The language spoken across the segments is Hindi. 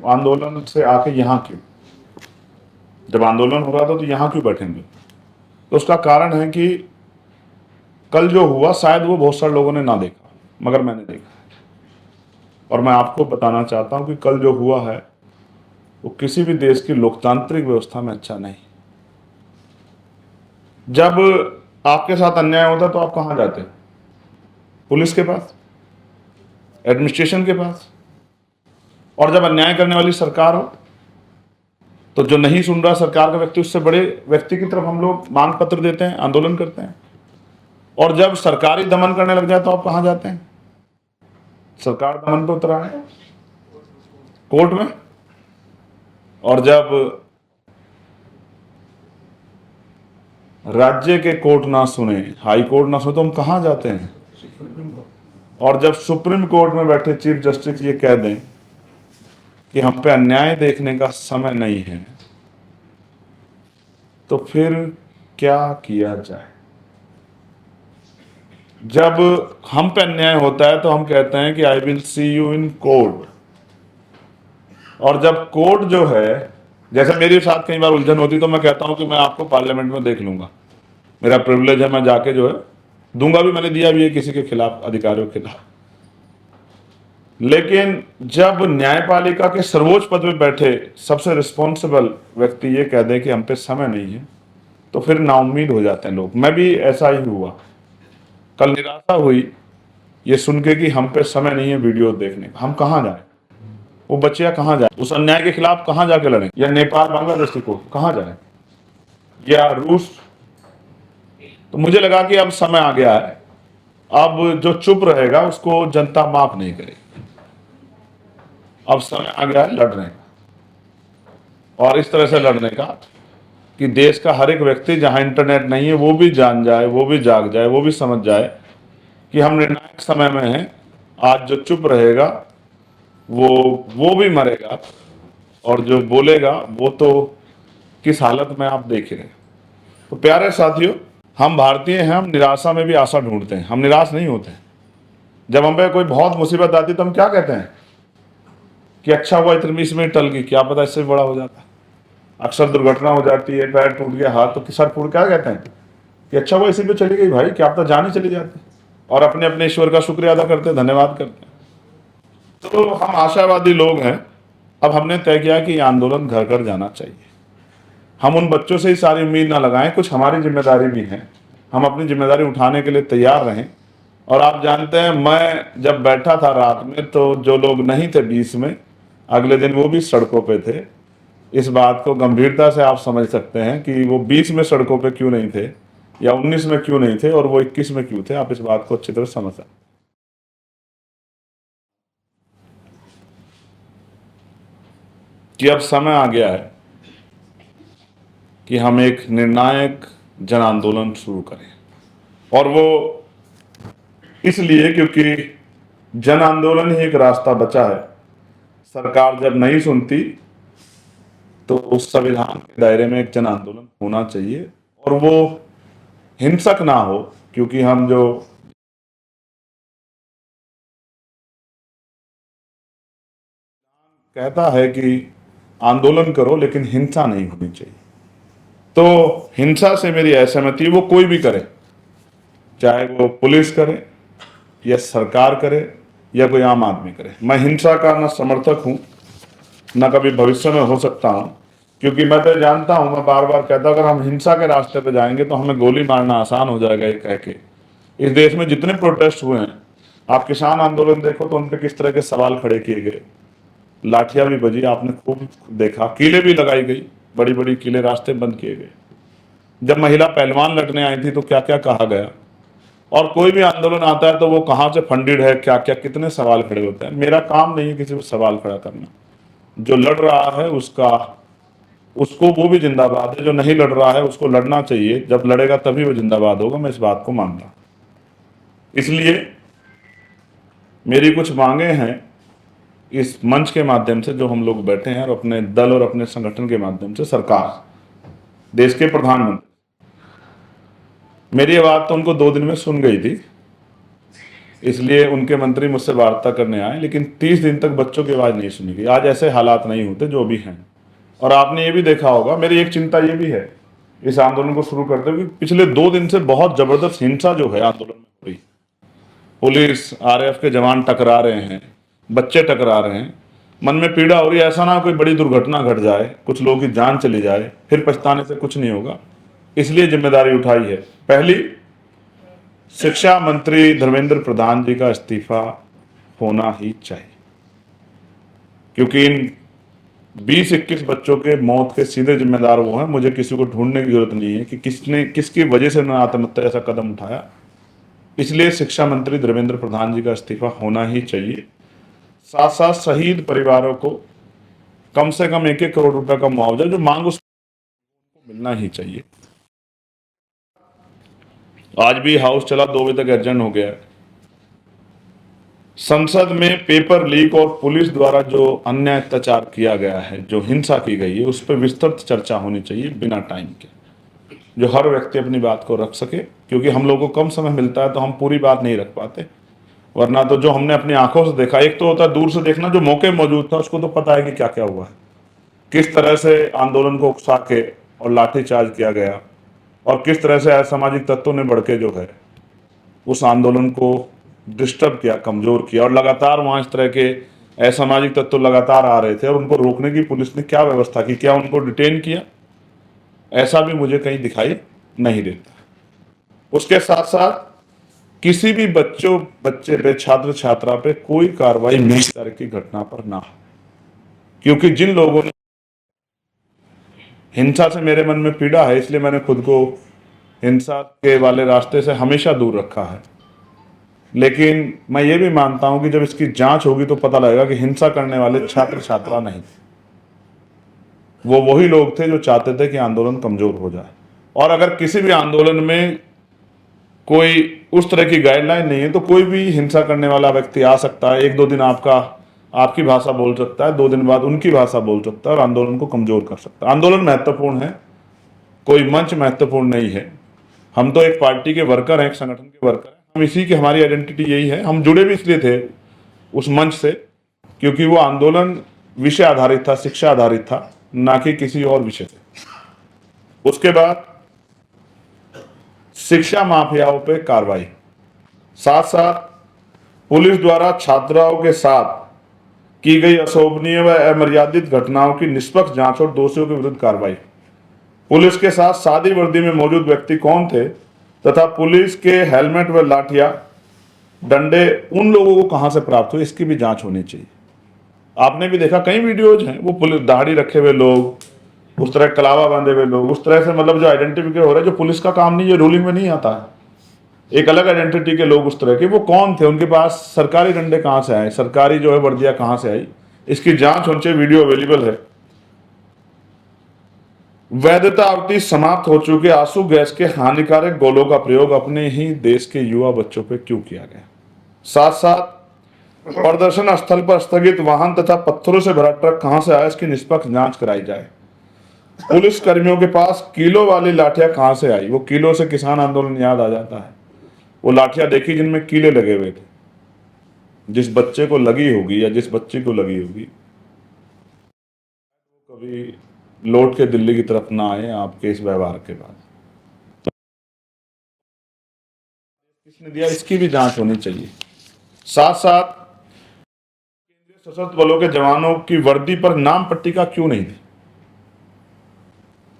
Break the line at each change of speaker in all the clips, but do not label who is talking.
आंदोलन से आके यहाँ क्यों, जब आंदोलन हो रहा था तो यहाँ क्यों बैठेंगे? तो उसका कारण है कि कल जो हुआ शायद वो बहुत सारे लोगों ने ना देखा, मगर मैंने देखा। और मैं आपको बताना चाहता हूं कि कल जो हुआ है वो किसी भी देश की लोकतांत्रिक व्यवस्था में अच्छा नहीं। जब आपके साथ अन्याय होता तो आप कहां जाते? पुलिस के पास, एडमिनिस्ट्रेशन के पास। और जब अन्याय करने वाली सरकार हो तो जो नहीं सुन रहा सरकार का व्यक्ति, उससे बड़े व्यक्ति की तरफ हम लोग मांग पत्र देते हैं, आंदोलन करते हैं। और जब सरकारी दमन करने लग जाए तो आप कहां जाते हैं? सरकार दमन पे उतरा है, कोर्ट में। और जब राज्य के कोर्ट ना सुने, हाई कोर्ट ना सुने, तो हम कहां जाते हैं? और जब सुप्रीम कोर्ट में बैठे चीफ जस्टिस ये कह दें कि हम पे अन्याय देखने का समय नहीं है, तो फिर क्या किया जाए? जब हम पे अन्याय होता है तो हम कहते हैं कि I will see you in court. और जब कोर्ट जो है, जैसे मेरे साथ कई बार उलझन होती तो मैं कहता हूं कि मैं आपको पार्लियामेंट में देख लूंगा, मेरा प्रिविलेज है, मैं जाके जो है दूंगा भी, मैंने दिया भी है किसी के खिलाफ, अधिकारियों के खिलाफ। लेकिन जब न्यायपालिका के सर्वोच्च पद पर बैठे सबसे रिस्पॉन्सिबल व्यक्ति ये कह दे कि हम पे समय नहीं है, तो फिर नाउम्मीद हो जाते हैं लोग। मैं भी ऐसा ही हुआ, कल निराशा हुई ये सुन के कि हम पे समय नहीं है वीडियो देखने का। हम कहाँ जाए? वो बच्चियां कहाँ जाए? उस अन्याय के खिलाफ कहाँ जाके लड़ें? या नेपाल बांग्लादेश को कहाँ जाए, या रूस? तो मुझे लगा कि अब समय आ गया है, अब जो चुप रहेगा उसको जनता माफ नहीं करेगी। अब समय आ गया है लड़ने का, और इस तरह से लड़ने का कि देश का हर एक व्यक्ति, जहां इंटरनेट नहीं है, वो भी जान जाए, वो भी जाग जाए, वो भी समझ जाए कि हम निर्णायक समय में हैं। आज जो चुप रहेगा वो भी मरेगा, और जो बोलेगा वो तो किस हालत में आप देख ही रहे। तो प्यारे साथियों, हम भारतीय हैं, हम निराशा में भी आशा ढूंढते हैं, हम निराश नहीं होते। जब हम पे कोई बहुत मुसीबत आती तो हम क्या कहते हैं कि अच्छा हुआ इतनी इसमें टल गई, क्या पता इससे भी बड़ा हो जाता। अक्सर दुर्घटना हो जाती है, पैर टूट गया, हाथ तो सर फूट, क्या कहते हैं कि अच्छा हुआ इसी पे चली गई भाई, क्या पता जान ही चली जाती। और अपने अपने ईश्वर का शुक्रिया अदा करते हैं, धन्यवाद करते हैं। तो हम आशावादी लोग हैं। अब हमने तय किया कि आंदोलन घर घर जाना चाहिए। हम उन बच्चों से ही सारी उम्मीद ना लगाएं, कुछ हमारी जिम्मेदारी भी है, हम अपनी जिम्मेदारी उठाने के लिए तैयार रहें। और आप जानते हैं, मैं जब बैठा था रात में तो जो लोग नहीं थे 20 में, अगले दिन वो भी सड़कों पे थे। इस बात को गंभीरता से आप समझ सकते हैं कि वो 20 में सड़कों पे क्यों नहीं थे, या 19 में क्यों नहीं थे, और वो 21 में क्यों थे। आप इस बात को अच्छी तरह समझ सकते हैं कि अब समय आ गया है कि हम एक निर्णायक जन आंदोलन शुरू करें। और वो इसलिए क्योंकि जन आंदोलन ही एक रास्ता बचा है। सरकार जब नहीं सुनती तो उस संविधान के दायरे में एक जन आंदोलन होना चाहिए, और वो हिंसक ना हो। क्योंकि हम जो कहता है कि आंदोलन करो लेकिन हिंसा नहीं होनी चाहिए, तो हिंसा से मेरी असहमति। वो कोई भी करे, चाहे वो पुलिस करे या सरकार करे या कोई आम आदमी करे। मैं हिंसा का न समर्थक हूं, न कभी भविष्य में हो सकता हूं। क्योंकि मैं तो जानता हूं, मैं बार बार कहता हूं, अगर हम हिंसा के रास्ते पे जाएंगे तो हमें गोली मारना आसान हो जाएगा। ये कह के इस देश में जितने प्रोटेस्ट हुए हैं, आप किसान आंदोलन देखो तो उन पे किस तरह के सवाल खड़े किए गए, लाठियां भी बजी, आपने खूब देखा, कीलें भी लगाई गई, बड़ी बड़ी कीलें, रास्ते बंद किए गए। जब महिला पहलवान लड़ने आई थी तो क्या क्या कहा गया। और कोई भी आंदोलन आता है तो वो कहाँ से फंडेड है, क्या क्या, कितने सवाल खड़े होते हैं। मेरा काम नहीं है किसी को सवाल खड़ा करना। जो लड़ रहा है उसको वो भी जिंदाबाद है, जो नहीं लड़ रहा है उसको लड़ना चाहिए। जब लड़ेगा तभी वो जिंदाबाद होगा, मैं इस बात को मानता। इसलिए मेरी कुछ मांगे हैं इस मंच के माध्यम से, जो हम लोग बैठे हैं, और अपने दल और अपने संगठन के माध्यम से सरकार, देश के प्रधानमंत्री, मेरी बात तो उनको 2 दिन में सुन गई थी। इसलिए उनके मंत्री मुझसे वार्ता करने आए, लेकिन 30 दिन तक बच्चों की आवाज़ नहीं सुनी गई। आज ऐसे हालात नहीं होते जो भी हैं। और आपने ये भी देखा होगा, मेरी एक चिंता ये भी है इस आंदोलन को शुरू करते हुए, पिछले 2 दिन से बहुत जबरदस्त हिंसा जो है आंदोलन में हो रही। पुलिस, आरएएफ के जवान टकरा रहे हैं, बच्चे टकरा रहे हैं। मन में पीड़ा हो रही है, ऐसा ना कोई बड़ी दुर्घटना घट जाए, कुछ लोगों की जान चली जाए, फिर पछताने से कुछ नहीं होगा। इसलिए जिम्मेदारी उठाई है। पहली, शिक्षा मंत्री धर्मेंद्र प्रधान जी का इस्तीफा होना ही चाहिए, क्योंकि इन 20-21 बच्चों के मौत के सीधे जिम्मेदार वो हैं। मुझे किसी को ढूंढने की जरूरत नहीं है कि किसने, किसकी वजह से उन्होंने आत्महत्या ऐसा कदम उठाया। इसलिए शिक्षा मंत्री धर्मेंद्र प्रधान जी का इस्तीफा होना ही चाहिए। साथ साथ शहीद परिवारों को कम से कम 1-1 करोड़ रुपए का मुआवजा जो मांग उसको मिलना ही चाहिए। आज भी हाउस चला, 2 बजे तक एडजर्न हो गया। संसद में पेपर लीक और पुलिस द्वारा जो अन्याय अत्याचार किया गया है, जो हिंसा की गई है, उस पर विस्तृत चर्चा होनी चाहिए बिना टाइम के, जो हर व्यक्ति अपनी बात को रख सके। क्योंकि हम लोगों को कम समय मिलता है तो हम पूरी बात नहीं रख पाते, वरना तो जो हमने अपनी आंखों से देखा, एक तो होता है दूर से देखना, जो मौके मौजूद था उसको तो पता है कि क्या क्या हुआ है, किस तरह से आंदोलन को उकसा के और लाठीचार्ज किया गया, और किस तरह से असामाजिक तत्वों ने बढ़ के जो है उस आंदोलन को डिस्टर्ब किया, कमजोर किया। और लगातार वहाँ इस तरह के असामाजिक तत्व लगातार आ रहे थे और उनको रोकने की पुलिस ने क्या व्यवस्था की, क्या उनको डिटेन किया, ऐसा भी मुझे कहीं दिखाई नहीं देता। उसके साथ साथ किसी भी बच्चे पे, छात्र छात्रा पे कोई कार्रवाई इस तरह की घटना पर ना हो, क्योंकि जिन लोगों ने हिंसा से मेरे मन में पीड़ा है, इसलिए मैंने खुद को हिंसा के वाले रास्ते से हमेशा दूर रखा है। लेकिन मैं ये भी मानता हूं कि जब इसकी जांच होगी तो पता लगेगा कि हिंसा करने वाले छात्र छात्रा नहीं, वो वही लोग थे जो चाहते थे कि आंदोलन कमजोर हो जाए। और अगर किसी भी आंदोलन में कोई उस तरह की गाइडलाइन नहीं है तो कोई भी हिंसा करने वाला व्यक्ति आ सकता है, 1-2 दिन आपकी भाषा बोल सकता है, 2 दिन बाद उनकी भाषा बोल सकता है और आंदोलन को कमजोर कर सकता है। आंदोलन महत्वपूर्ण है, कोई मंच महत्वपूर्ण नहीं है। हम तो एक पार्टी के वर्कर हैं, एक संगठन के वर्कर हैं। हम इसी की, हमारी आइडेंटिटी यही है। हम जुड़े भी इसलिए थे उस मंच से क्योंकि वो आंदोलन विषय आधारित था, शिक्षा आधारित था, ना कि किसी और विषय से। उसके बाद शिक्षा माफियाओं पे कार्रवाई, साथ साथ पुलिस द्वारा छात्राओं के साथ की गई अशोभनीय व अमर्यादित घटनाओं की निष्पक्ष जांच और दोषियों के विरुद्ध कार्रवाई। पुलिस के साथ सादी वर्दी में मौजूद व्यक्ति कौन थे तथा पुलिस के हेलमेट व लाठियां, डंडे उन लोगों को कहां से प्राप्त हुए, इसकी भी जांच होनी चाहिए। आपने भी देखा कई वीडियोज हैं, वो पुलिस दाढ़ी रखे हुए लोग, उस तरह कलावा बांधे हुए लोग, उस तरह से मतलब जो आइडेंटिफिकेट हो रहा है, जो पुलिस का काम नहीं, ये रूलिंग में नहीं आता है। एक अलग आइडेंटिटी के लोग उस तरह के, वो कौन थे, उनके पास सरकारी डंडे कहां से आए, सरकारी जो है वर्दियां कहां से आई, इसकी जांच होनी चाहिए। वीडियो अवेलेबल है। वैधता अवधि समाप्त हो चुके आंसू गैस के हानिकारक गोलों का प्रयोग अपने ही देश के युवा बच्चों पर क्यों किया गया। साथ साथ प्रदर्शन स्थल पर स्थगित वाहन तथा पत्थरों से भरा ट्रक कहां से आया, इसकी निष्पक्ष जांच कराई जाए। पुलिस कर्मियों के पास किलो वाली लाठियां कहां से आई, वो किलो से किसान आंदोलन याद आ जाता है। वो लाठियां देखी जिनमें कीले लगे हुए थे, जिस बच्चे को लगी होगी या जिस बच्ची को लगी होगी, कभी लौट के दिल्ली की तरफ ना आए आपके इस व्यवहार के बाद। किसने दिया, इसकी भी जांच होनी चाहिए। साथ साथ केंद्रीय सशस्त्र बलों के जवानों की वर्दी पर नाम पट्टी का क्यों नहीं थी,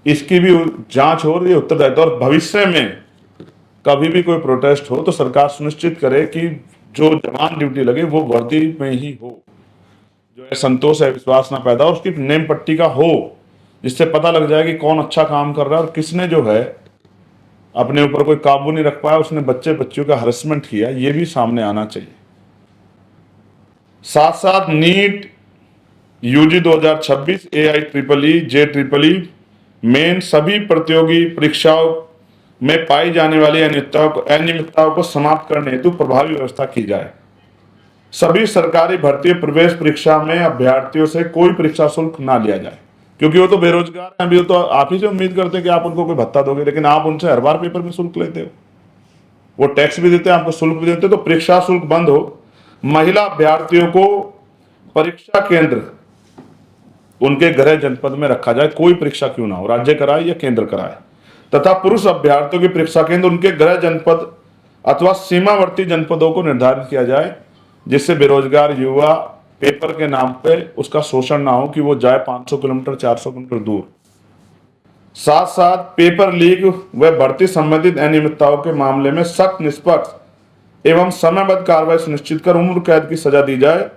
इसकी भी जांच हो रही है, उत्तरदायित्व। और भविष्य में कभी भी कोई प्रोटेस्ट हो तो सरकार सुनिश्चित करे कि जो जवान ड्यूटी लगे वो वर्दी में ही हो, जो है संतोष है, विश्वास ना पैदा हो, उसकी नेम पट्टी का हो, जिससे पता लग जाए कि कौन अच्छा काम कर रहा है और किसने जो है अपने ऊपर कोई काबू नहीं रख पाया, उसने बच्चे बच्चियों का हरेसमेंट किया, ये भी सामने आना चाहिए। साथ साथ NEET, UG 2026, AIEEE, JEEE main सभी प्रतियोगी परीक्षाओं में पाई जाने वाली अनियमितताओं को समाप्त करने हेतु प्रभावी व्यवस्था की जाए। सभी सरकारी भर्ती प्रवेश परीक्षा में अभ्यर्थियों से कोई परीक्षा शुल्क ना लिया जाए, क्योंकि वो तो बेरोजगार हैं। अभी तो आप ही से उम्मीद करते हैं कि आप उनको कोई भत्ता दोगे, लेकिन आप उनसे हर बार पेपर में शुल्क लेते हो। वो टैक्स भी देते हैं, आपको शुल्क भी देते हैं, तो परीक्षा शुल्क बंद हो, महिला अभ्यर्थियों को परीक्षा केंद्र उनके गृह जनपद में रखा जाए, कोई परीक्षा क्यों ना हो, राज्य कराए या केंद्र कराए, तथा पुरुष अभ्यर्थियों की परीक्षा केंद्र उनके गृह जनपद अथवा सीमावर्ती जनपदों को निर्धारित किया जाए, जिससे बेरोजगार युवा पेपर के नाम पे उसका शोषण ना हो कि वो जाए 500 किलोमीटर 400 किलोमीटर दूर। साथ साथ पेपर लीक व भर्ती संबंधित अनियमितताओं के मामले में सख्त, निष्पक्ष एवं समयबद्ध कार्रवाई सुनिश्चित कर उम्र कैद की सजा दी जाए।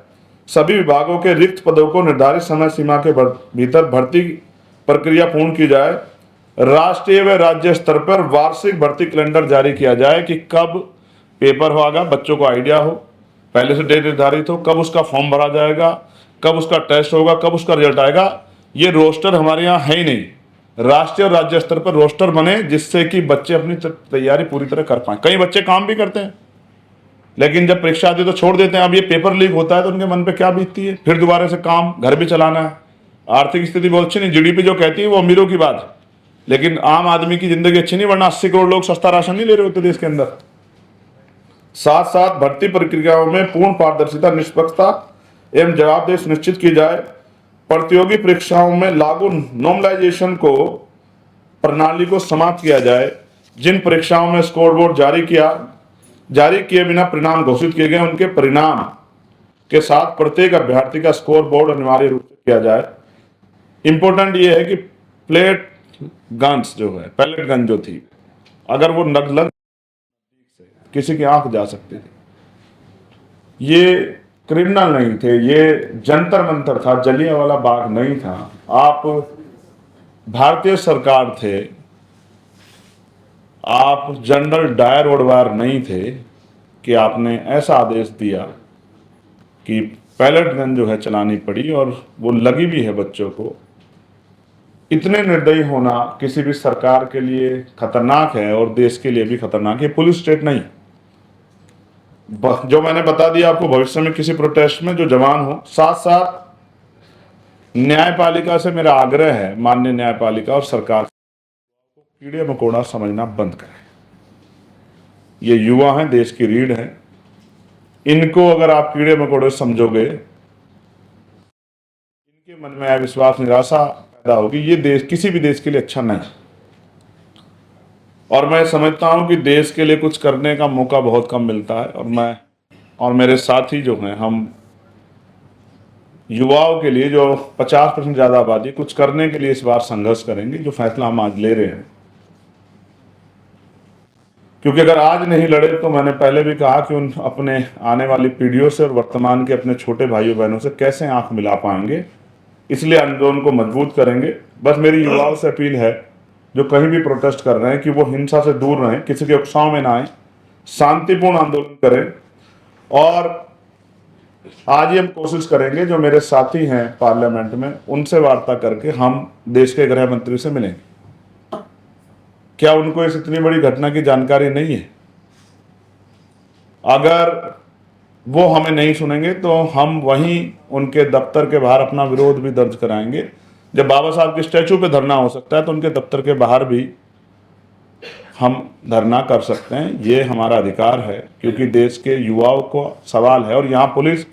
सभी विभागों के रिक्त पदों को निर्धारित समय सीमा के भीतर भर्ती प्रक्रिया पूर्ण की जाए। राष्ट्रीय व राज्य स्तर पर वार्षिक भर्ती कैलेंडर जारी किया जाए कि कब पेपर होगा, बच्चों को आइडिया हो, पहले से डेट निर्धारित हो, कब उसका फॉर्म भरा जाएगा, कब उसका टेस्ट होगा, कब उसका रिजल्ट आएगा। ये रोस्टर हमारे यहाँ है ही नहीं। राष्ट्रीय और राज्य स्तर पर रोस्टर बने, जिससे कि बच्चे अपनी तैयारी पूरी तरह कर पाए। कई बच्चे काम भी करते हैं, लेकिन जब परीक्षा आती है तो छोड़ देते हैं। अब ये पेपर लीक होता है तो उनके मन पे क्या बीतती है, फिर दोबारा से काम, घर भी चलाना है, आर्थिक स्थिति बहुत अच्छी नहीं। जीडीपी जो कहती है वो अमीरों की बात है, लेकिन आम आदमी की जिंदगी अच्छी नहीं, वरना 80 करोड़ लोग सस्ता राशन नहीं ले रहे होते देश के अंदर। साथ साथ भर्ती प्रक्रियाओं में पूर्ण पारदर्शिता, निष्पक्षता एवं जवाबदेही सुनिश्चित की जाए। प्रतियोगी परीक्षाओं में लागू नॉर्मलाइजेशन को प्रणाली को समाप्त किया जाए। जिन परीक्षाओं में स्कोर बोर्ड जारी किए बिना परिणाम घोषित किए गए, उनके परिणाम के साथ प्रत्येक अभ्यर्थी का स्कोर बोर्ड अनिवार्य रूप से किया जाए। इंपॉर्टेंट ये है कि पैलेट गन जो थी, अगर वो नगलग किसी की आंख जा सकती थी। ये क्रिमिनल नहीं थे, ये जंतर मंतर था, जलियांवाला बाग नहीं था। आप भारतीय सरकार थे, आप जनरल डायर ओडवायर नहीं थे कि आपने ऐसा आदेश दिया कि पैलेट गन जो है चलानी पड़ी, और वो लगी भी है बच्चों को। इतने निर्दयी होना किसी भी सरकार के लिए खतरनाक है और देश के लिए भी खतरनाक है। पुलिस स्टेट नहीं, जो मैंने बता दिया आपको, भविष्य में किसी प्रोटेस्ट में जो जवान हो। साथ साथ न्यायपालिका से मेरा आग्रह है, माननीय न्यायपालिका और सरकार, कीड़े मकोड़ा समझना बंद करें। ये युवा हैं, देश की रीढ़ है, इनको अगर आप कीड़े मकोड़े समझोगे, इनके मन में अविश्वास, निराशा पैदा होगी। ये देश किसी भी देश के लिए अच्छा नहीं। और मैं समझता हूं कि देश के लिए कुछ करने का मौका बहुत कम मिलता है, और मैं और मेरे साथी जो हैं, हम युवाओं के लिए, जो 50% ज़्यादा आबादी, कुछ करने के लिए इस बार संघर्ष करेंगे, जो फैसला हम आज ले रहे हैं। क्योंकि अगर आज नहीं लड़े तो मैंने पहले भी कहा कि उन अपने आने वाली पीढ़ियों से और वर्तमान के अपने छोटे भाइयों बहनों से कैसे आंख मिला पाएंगे। इसलिए आंदोलन को मजबूत करेंगे। बस मेरी युवाओं से अपील है, जो कहीं भी प्रोटेस्ट कर रहे हैं, कि वो हिंसा से दूर रहें, किसी के उकसाव में ना आए, शांतिपूर्ण आंदोलन करें। और आज ही हम कोशिश करेंगे, जो मेरे साथी हैं पार्लियामेंट में, उनसे वार्ता करके हम देश के गृह मंत्री से मिलेंगे। क्या उनको इस इतनी बड़ी घटना की जानकारी नहीं है? अगर वो हमें नहीं सुनेंगे तो हम वहीं उनके दफ्तर के बाहर अपना विरोध भी दर्ज कराएंगे। जब बाबा साहब के स्टैचू पे धरना हो सकता है, तो उनके दफ्तर के बाहर भी हम धरना कर सकते हैं। ये हमारा अधिकार है, क्योंकि देश के युवाओं को सवाल है, और यहाँ पुलिस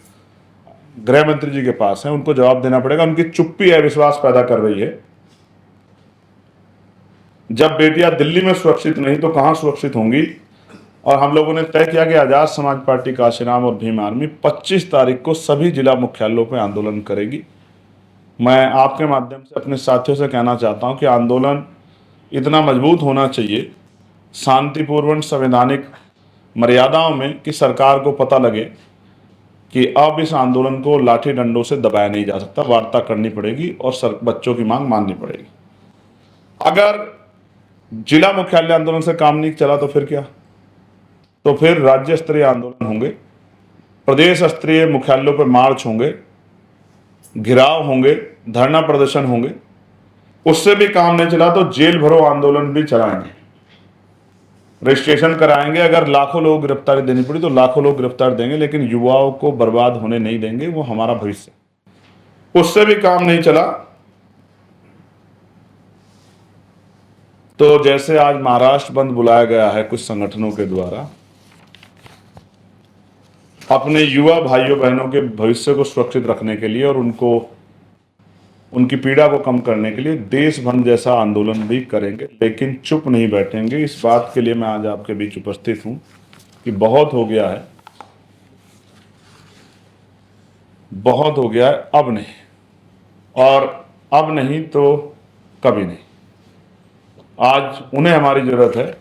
गृह मंत्री जी के पास है, उनको जवाब देना पड़ेगा। उनकी चुप्पी अविश्वास पैदा कर रही है। जब बेटियां दिल्ली में सुरक्षित नहीं तो कहां सुरक्षित होंगी। और हम लोगों ने तय किया कि आजाद समाज पार्टी काशीराम और भीम आर्मी 25 तारीख को सभी जिला मुख्यालयों पर आंदोलन करेगी। मैं आपके माध्यम से अपने साथियों से कहना चाहता हूं कि आंदोलन इतना मजबूत होना चाहिए, शांतिपूर्ण, संवैधानिक मर्यादाओं में, कि सरकार को पता लगे कि अब इस आंदोलन को लाठी डंडों से दबाया नहीं जा सकता, वार्ता करनी पड़ेगी और बच्चों की मांग माननी पड़ेगी। अगर जिला मुख्यालय आंदोलन से काम नहीं चला तो फिर क्या? तो फिर राज्य स्तरीय आंदोलन होंगे, प्रदेश स्तरीय मुख्यालयों पर मार्च होंगे, घिराव होंगे, धरना प्रदर्शन होंगे। उससे भी काम नहीं चला तो जेल भरो आंदोलन भी चलाएंगे, रजिस्ट्रेशन कराएंगे। अगर लाखों लोग गिरफ्तारी देनी पड़ी तो लाखों लोग गिरफ्तार देंगे, लेकिन युवाओं को बर्बाद होने नहीं देंगे। वो हमारा भविष्य। उससे भी काम नहीं चला तो जैसे आज महाराष्ट्र बंद बुलाया गया है कुछ संगठनों के द्वारा, अपने युवा भाइयों बहनों के भविष्य को सुरक्षित रखने के लिए और उनकी पीड़ा को कम करने के लिए देश बंद जैसा आंदोलन भी करेंगे, लेकिन चुप नहीं बैठेंगे। इस बात के लिए मैं आज आपके बीच उपस्थित हूं कि बहुत हो गया है, बहुत हो गया है, अब नहीं, और अब नहीं तो कभी नहीं। आज उन्हें हमारी जरूरत है।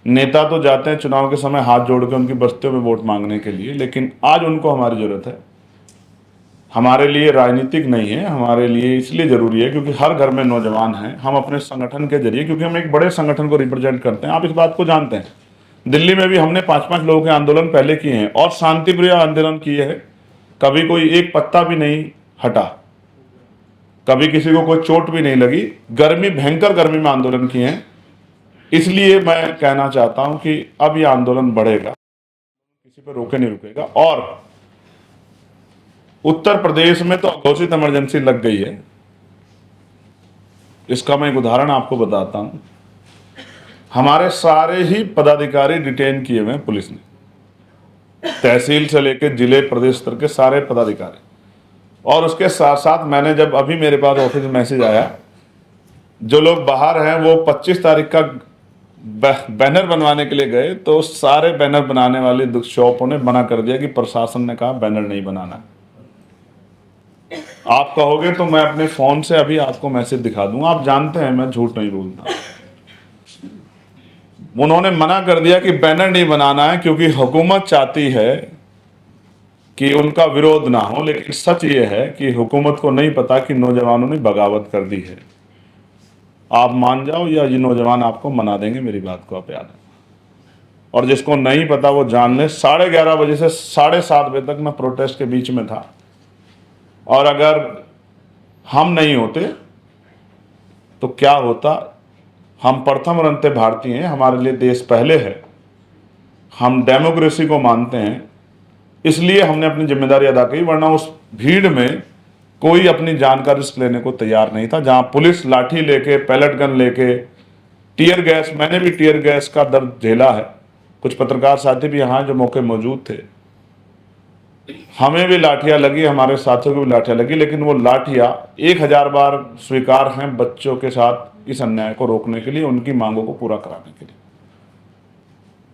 नेता तो जाते हैं चुनाव के समय हाथ जोड़ के उनकी बस्तियों में वोट मांगने के लिए, लेकिन आज उनको हमारी जरूरत है। हमारे लिए राजनीतिक नहीं है, हमारे लिए इसलिए जरूरी है क्योंकि हर घर में नौजवान हैं। हम अपने संगठन के जरिए, क्योंकि हम एक बड़े संगठन को रिप्रेजेंट करते हैं, आप इस बात को जानते हैं, दिल्ली में भी हमने 5-5 लोगों के आंदोलन पहले किए हैं और शांतिप्रिय आंदोलन किए हैं। कभी कोई एक पत्ता भी नहीं हटा, कभी किसी को कोई चोट भी नहीं लगी। गर्मी, भयंकर गर्मी में आंदोलन किए हैं। इसलिए मैं कहना चाहता हूं कि अब यह आंदोलन बढ़ेगा, किसी पर रोके नहीं रुकेगा। और उत्तर प्रदेश में तो घोषित इमरजेंसी लग गई है। इसका मैं एक उदाहरण आपको बताता हूं। हमारे सारे ही पदाधिकारी डिटेन किए हुए हैं पुलिस ने, तहसील से लेकर जिले, प्रदेश स्तर के सारे पदाधिकारी। और उसके साथ साथ मैंने, जब अभी मेरे पास ऑफिस में मैसेज आया, जो लोग बाहर हैं वो 25 तारीख का बैनर बनवाने के लिए गए, तो सारे बैनर बनाने वाले शॉपों ने मना कर दिया कि प्रशासन ने कहा बैनर नहीं बनाना। आप कहोगे तो मैं अपने फोन से अभी आपको मैसेज दिखा दूंगा, आप जानते हैं मैं झूठ नहीं बोलता। उन्होंने मना कर दिया कि बैनर नहीं बनाना है क्योंकि हुकूमत चाहती है कि उनका विरोध ना हो। लेकिन सच ये है कि हुकूमत को नहीं पता कि नौजवानों ने बगावत कर दी है। आप मान जाओ या ये नौजवान आपको मना देंगे, मेरी बात को आप याद है। और जिसको नहीं पता वो जान ले, 11:30 बजे से 7:30 बजे तक मैं प्रोटेस्ट के बीच में था। और अगर हम नहीं होते तो क्या होता? हम प्रथम रंते भारतीय हैं, हमारे लिए देश पहले है, हम डेमोक्रेसी को मानते हैं, इसलिए हमने अपनी जिम्मेदारी अदा की। वरना उस भीड़ में कोई अपनी जान का रिस्क लेने को तैयार नहीं था। जहां पुलिस लाठी लेके, पैलेट गन लेके, टीयर गैस, मैंने भी टीयर गैस का दर्द झेला है। कुछ पत्रकार साथी भी यहाँ जो मौके मौजूद थे, हमें भी लाठियां लगी, हमारे साथियों को भी लाठियां लगी, लेकिन वो लाठियां 1000 बार स्वीकार हैं बच्चों के साथ इस अन्याय को रोकने के लिए, उनकी मांगों को पूरा कराने के लिए।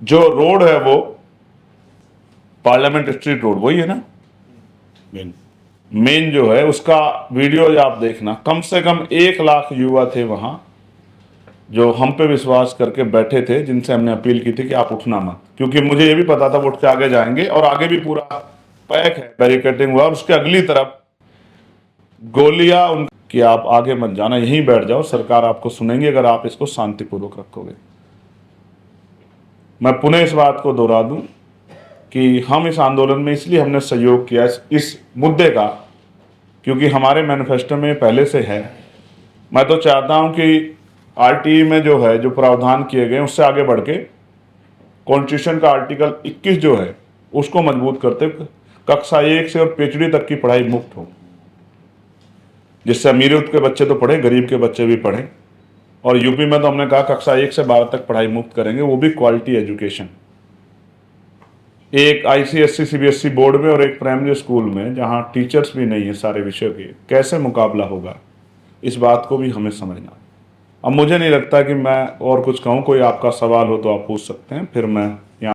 जो रोड है वो पार्लियामेंट स्ट्रीट रोड वही है ना, मेन जो है, उसका वीडियो आप देखना। कम से कम 1 लाख युवा थे वहां जो हम पे विश्वास करके बैठे थे, जिनसे हमने अपील की थी कि आप उठना मत, क्योंकि मुझे ये भी पता था वो उठ के आगे जाएंगे। और आगे भी पूरा पैक है, बैरिकेडिंग हुआ, और उसके अगली तरफ गोलियां उनकी, आप आगे मत जाना, यहीं बैठ जाओ, सरकार आपको सुनेंगी अगर आप इसको शांतिपूर्वक रखोगे। मैं पुनः इस बात को दोहरा दूं कि हम इस आंदोलन में इसलिए हमने सहयोग किया इस मुद्दे का, क्योंकि हमारे मैनिफेस्टो में पहले से है। मैं तो चाहता हूं कि आरटीई में जो है, जो प्रावधान किए गए, उससे आगे बढ़ के कॉन्स्टिट्यूशन का आर्टिकल 21 जो है उसको मजबूत करते, कक्षा 1 से और पीएचडी तक की पढ़ाई मुफ्त हो, जिससे अमीर के बच्चे तो पढ़े, गरीब के बच्चे भी पढ़े। और यूपी में तो हमने कहा कक्षा 1 से 12 तक पढ़ाई मुफ्त करेंगे, वो भी क्वालिटी एजुकेशन। एक आईसीएसई सीबीएसई बोर्ड में और एक प्राइमरी स्कूल में जहां टीचर्स भी नहीं है सारे विषयों के, कैसे मुकाबला होगा, इस बात को भी हमें समझना। अब मुझे नहीं लगता कि मैं और कुछ कहूं। कोई आपका सवाल हो तो आप पूछ सकते हैं, फिर मैं यहाँ